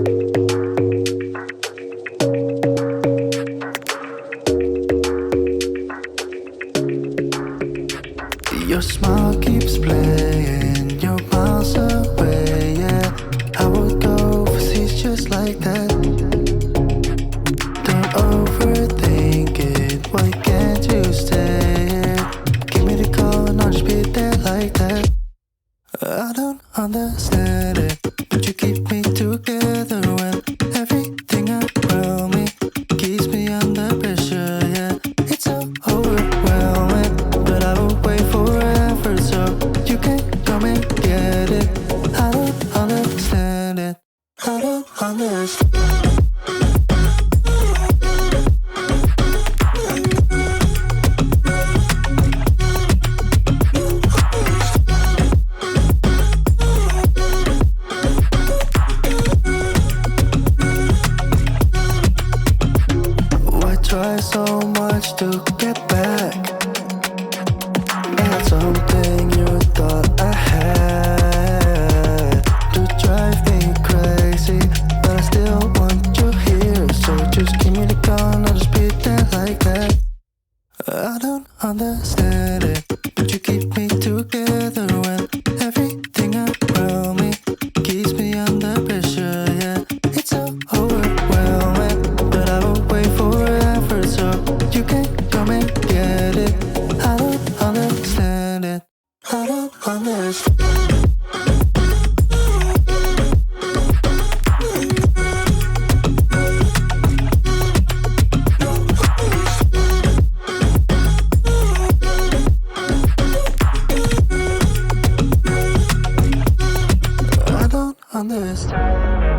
Your smile keeps playing, you're miles away, yeah. I would go overseas just like that. Don't overthink it, why can't you stay here? Give me the call and I'll just be there like that. I don't understand it, but you keep me together when everything around me keeps me under pressure, yeah. It's so overwhelming, but I will wait forever so you can come and get it. I don't understand it, I don't understand. Try so much to get back at something you thought I had to drive me crazy, but I still want you here. So just give me the call and I'll just be there like that. I don't understand it, but you keep me together when everything around me keeps me under pressure, yeah. It's so overwhelming, but I will wait forever so you can come and get it. I don't understand it, I don't understand. I don't understand.